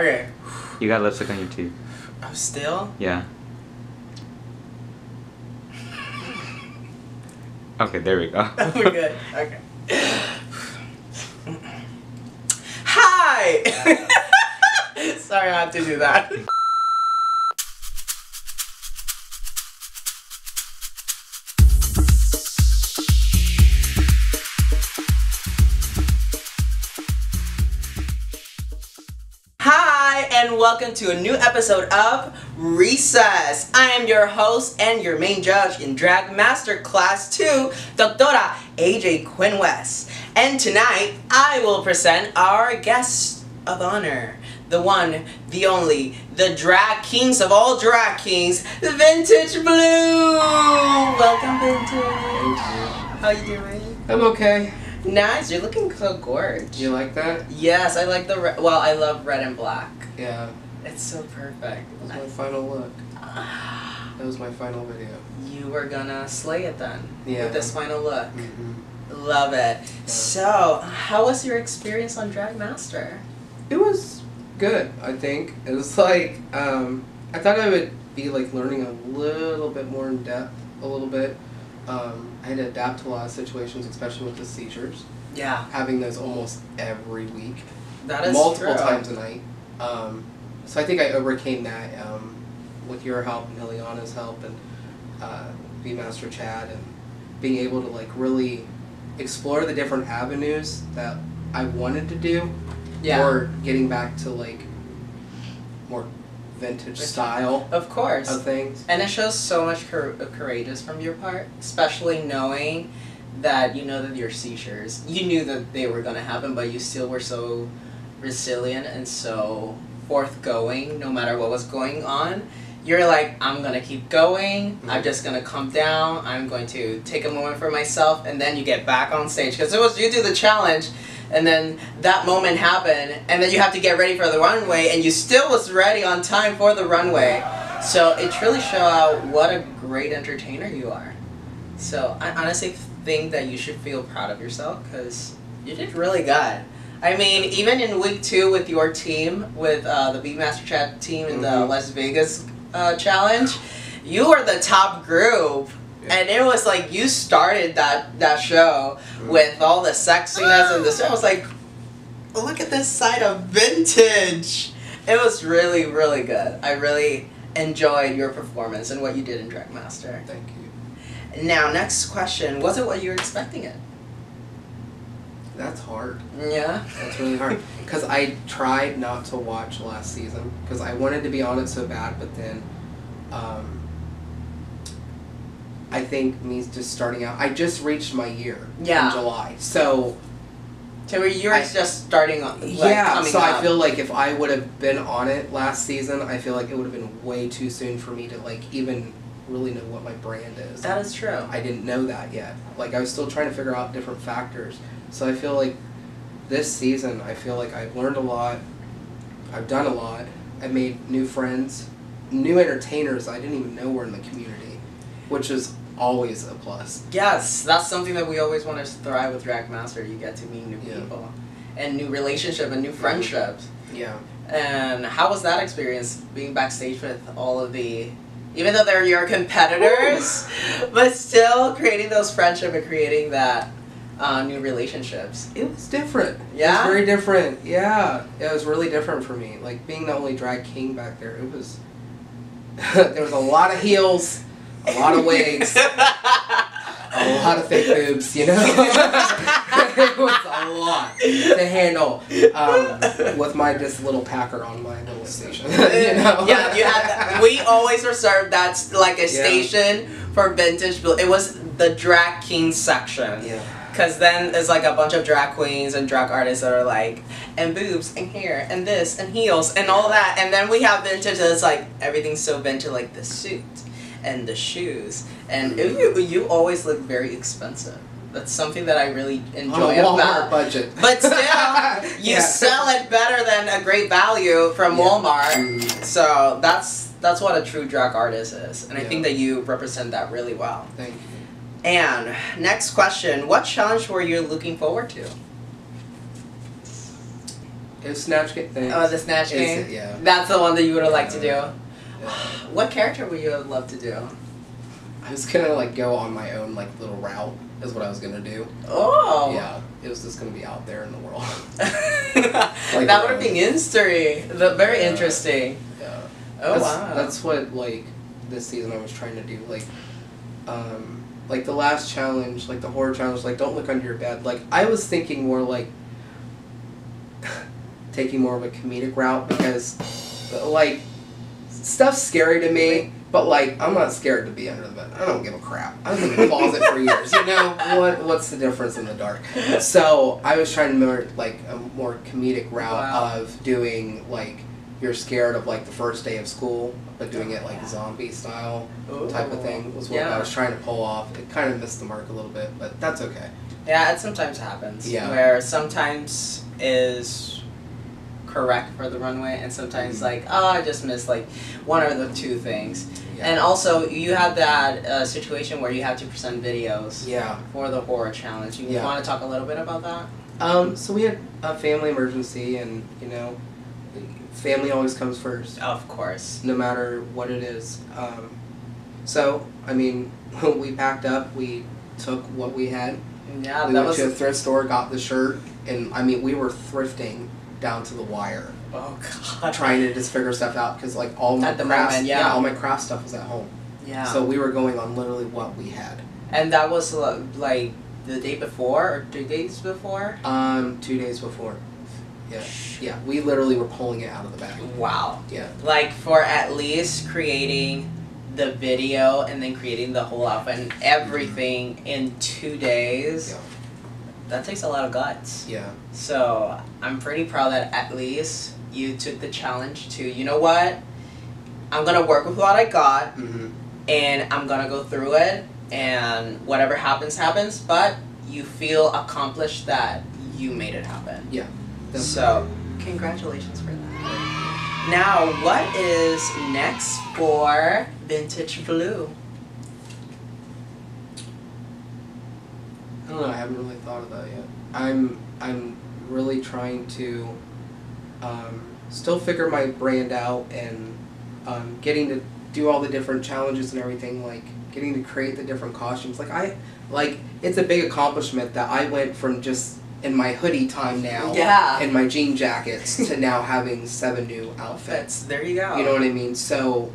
Okay. You got lipstick on your teeth. Oh, still? Yeah. Okay, there we go. We're good. Okay. Hi! Sorry, I had to do that. Hi, and welcome to a new episode of Recess. I am your host and your main judge in Drag Master Class 2, Doctora AJ Quin West. And tonight, I will present our guest of honor. The one, the only, the drag kings of all drag kings, Vintage Blue! Welcome, Vintage. How you doing? I'm okay. Nice, you're looking so gorgeous. You like that? Yes, I like the well, I love red and black. Yeah. It's so perfect. That was my final look. That was my final video. You were gonna slay it then. Yeah. With this final look. Mm-hmm. Love it. Yeah. So, how was your experience on Drag Master? It was good, I think. It was like, I thought I would be like learning a little bit more in depth, a little bit. I had to adapt to a lot of situations, especially with the seizures. Yeah. Having those almost every week. That is multiple true. times a night. So I think I overcame that with your help and Ileana's help and V-Master Chad and being able to like really explore the different avenues that I wanted to do. Yeah. Or getting back to like more vintage style Of course. of things. And it shows so much courageous from your part, especially knowing that you know that your seizures, you knew that they were going to happen, but you still were so resilient and so forthgoing no matter what was going on. You're like, I'm going to keep going, I'm just going to come down, I'm going to take a moment for myself, and then you get back on stage. Because it was, you do the challenge, and then that moment happened, and then you have to get ready for the runway, and you still was ready on time for the runway. So it truly showed out what a great entertainer you are. So I honestly think that you should feel proud of yourself, because you did really good. I mean, even in week 2 with your team, with the V-Master Chat team in the Las Vegas challenge, you were the top group. Yeah. And it was like you started that show with all the sexiness and the show. I was like, look at this side of vintage. It was really, really good. I really enjoyed your performance and what you did in Drag Master. Thank you. Now, next question. Was it what you were expecting it? That's hard. Yeah? That's really hard. Because I tried not to watch last season. Because I wanted to be on it so bad, but then I think me just starting out, I just reached my year in July. So you were just starting on, like, yeah, so up. I feel like if I would have been on it last season, I feel like it would have been way too soon for me to like even really know what my brand is. That is true. I didn't know that yet. Like I was still trying to figure out different factors. So I feel like this season, I feel like I've learned a lot. I've done a lot. I made new friends, new entertainers I didn't even know were in the community, which is always a plus. Yes, that's something that we always want to thrive with Drag Master. You get to meet new people and new relationships and new friendships. Yeah. And how was that experience being backstage with all of the, even though they're your competitors, but still creating those friendships and creating that new relationships? It was different. Yeah? It was very different. Yeah. It was really different for me. Like being the only drag king back there, it was, there was a lot of heels, a lot of wigs, a lot of fake boobs, you know? It was a lot to handle with my just little packer on my little station, you know? Yeah, you had, we always reserved that's like a station for vintage. It was the drag king section. Yeah. Because then there's like a bunch of drag queens and drag artists that are like, and boobs and hair and this and heels and all that. And then we have vintage that's like, everything's so vintage, like the suit and the shoes. And you always look very expensive. That's something that I really enjoy on a about Walmart budget. But still, you sell it better than a great value from Walmart. So that's what a true drag artist is. And I think that you represent that really well. Thank you. And next question, what challenge were you looking forward to? It's Snatch Game. Oh, the Snatch Game? Yeah. That's the one that you would have liked to do? Yeah. What character would you have loved to do? I was gonna like go on my own like little route is what I was gonna do. Oh. Yeah. It was just gonna be out there in the world. Like that would have been very interesting. Yeah. Oh wow. That's what like this season I was trying to do. Like the last challenge, like the horror challenge, like don't look under your bed. Like I was thinking more like taking more of a comedic route because like stuff's scary to me, but like I'm not scared to be under the bed. I don't give a crap. I was in the closet for years. You know what's the difference in the dark? So I was trying to more like a more comedic route of doing like you're scared of like the first day of school, but doing it like zombie style type of thing was what I was trying to pull off. It kind of missed the mark a little bit, but that's okay. Yeah, it sometimes happens. Yeah. Where sometimes is correct for the runway, and sometimes like, oh, I just missed like one or the two things. Yeah. And also, you had that situation where you had to present videos. Yeah. For the horror challenge. You want to talk a little bit about that? So we had a family emergency, and you know, family always comes first. Of course. No matter what it is. So I mean, we packed up. We took what we had. Yeah, we went to a thrift store, got the shirt, and I mean, we were thrifting down to the wire. Oh God! Trying to just figure stuff out because like all my all my craft stuff was at home. Yeah. So we were going on literally what we had. And that was like the day before or 2 days before? 2 days before. Yeah. Yeah. We literally were pulling it out of the bag. Wow. Yeah. Like for at least creating the video and then creating the whole outfit and everything in 2 days. Yeah. That takes a lot of guts. Yeah. So I'm pretty proud that at least you took the challenge to, you know what? I'm gonna work with what I got, and I'm gonna go through it, and whatever happens, happens. But you feel accomplished that you made it happen. Yeah. Definitely. So congratulations for that. Now, what is next for Vintage Blue? I don't know. I haven't really thought of that yet. I'm really trying to still figure my brand out and getting to do all the different challenges and everything. Like getting to create the different costumes. Like it's a big accomplishment that I went from just in my hoodie time now and my jean jackets to now having 7 new outfits. There you go. You know what I mean? So,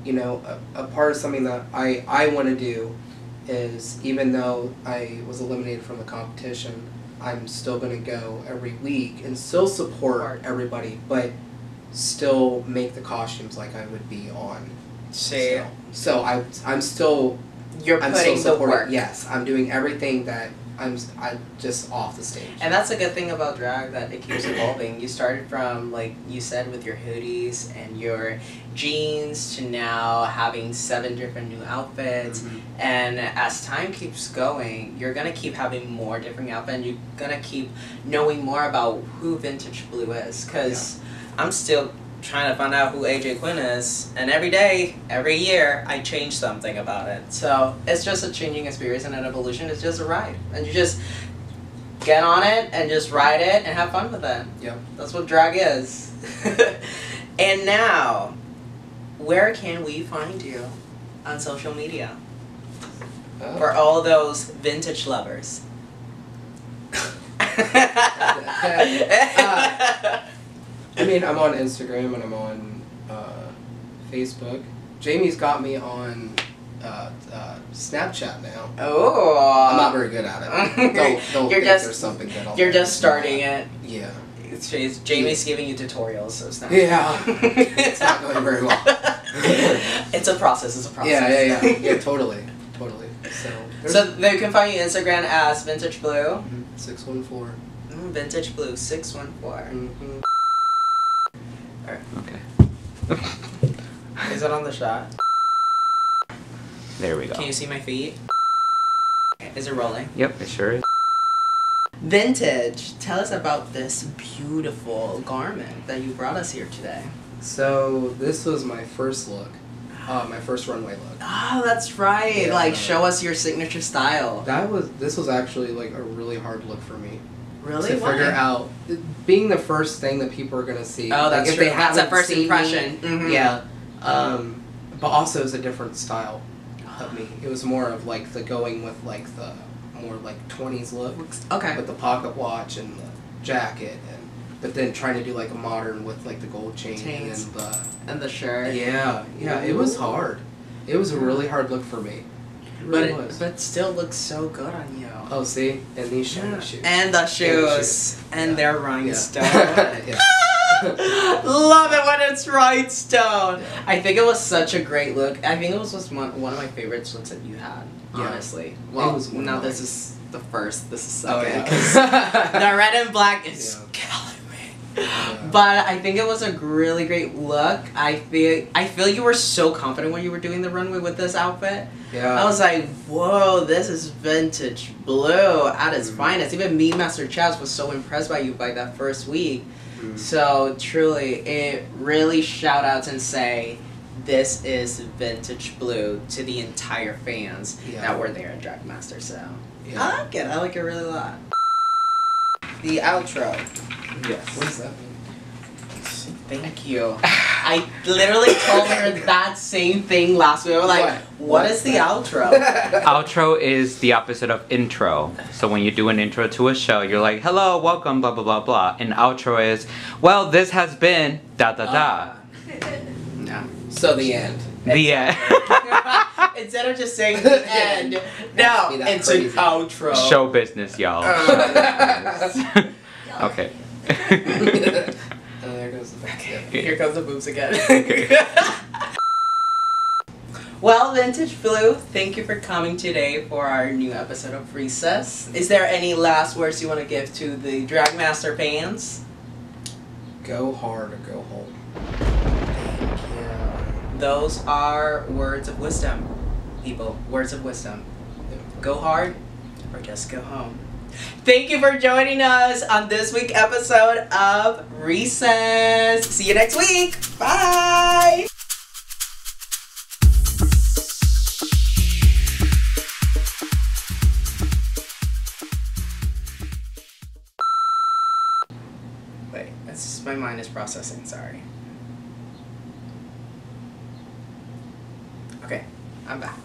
you know, a part of something that I want to do is, even though I was eliminated from the competition, I'm still going to go every week and still support everybody, but still make the costumes like I would be on. So I'm still... You're putting the work. Yes, I'm doing everything that I'm just off the stage. And that's a good thing about drag, that it keeps evolving. You started from, like you said, with your hoodies and your jeans to now having 7 different new outfits. And as time keeps going, you're going to keep having more different outfits, and you're going to keep knowing more about who Vintage Blue is. Because I'm still trying to find out who AJ Quinn is, and every day, every year, I change something about it. So it's just a changing experience and an evolution. It's just a ride, and you just get on it and just ride it and have fun with it. Yep. That's what drag is. And now, where can we find you on social media for all those vintage lovers? I mean, I'm on Instagram and I'm on Facebook. Jamie's got me on Snapchat now. Oh. I'm not very good at it. Don't think there's something good on You're there. just starting it. Yeah. Jamie's giving you tutorials of Snapchat. Yeah. It's not going very well. It's a process. Yeah, totally. So they can find you Instagram as Vintage Blue. 614. Vintage Blue 614. Okay. Is it on the shot? There we go. Can you see my feet? Is it rolling? Yep, it sure is. Vintage, tell us about this beautiful garment that you brought us here today. So this was my first look, my first runway look. Oh, that's right. Yeah, show us your signature style. This was actually like a really hard look for me. Really? to Why? figure out being the first thing that people are gonna see. Oh, that's if true. They That's a haven't first seen impression. Me, Mhm. Yeah. But also it's a different style of me. It was more of like the going with like the more like 20s look. Okay. With the pocket watch and the jacket, but then trying to do like a modern with like the gold chains. And the shirt. Yeah. It was hard. It was a really hard look for me. It really was. But still looks so good on you. Oh, see, and these shiny shoes. And the shoes. And their rhinestone. Yeah. Love it when it's rhinestone. Yeah. I think it was such a great look. I think it was just one of my favorite looks that you had. Yeah. Honestly. Well, It was one now of this mine. is the first. This is Oh, second. yeah. 'Cause the red and black is Yeah. killing me. Yeah. But I think it was a really great look. I feel you were so confident when you were doing the runway with this outfit. Yeah. I was like, whoa, this is vintage blue at its finest. Even me, Master Chaz, was so impressed by you by that first week. So truly, it really shout outs and say, this is vintage blue to the entire fans that were there at Drag Master. So Yeah. I like it. I like it really a lot. The outro. Yes. What does that mean? Thank you. I literally told her that same thing last week. I was like, what is the outro? Outro is the opposite of intro. So when you do an intro to a show, you're like, hello, welcome, blah, blah, blah, blah. And outro is, well, this has been da da da. No. So the end. The end. Instead of just saying the end, no, it's an outro. Show business, y'all. Okay. Oh, there goes the back. Here comes the boobs again. Well, Vintage Blue, thank you for coming today for our new episode of Recess. Is there any last words you want to give to the Drag Master fans? Go hard or go home. Thank you. Those are words of wisdom, people. Words of wisdom. Go hard or just go home. Thank you for joining us on this week's episode of Recess. See you next week. Bye. Wait, my mind is processing, sorry. Okay, I'm back.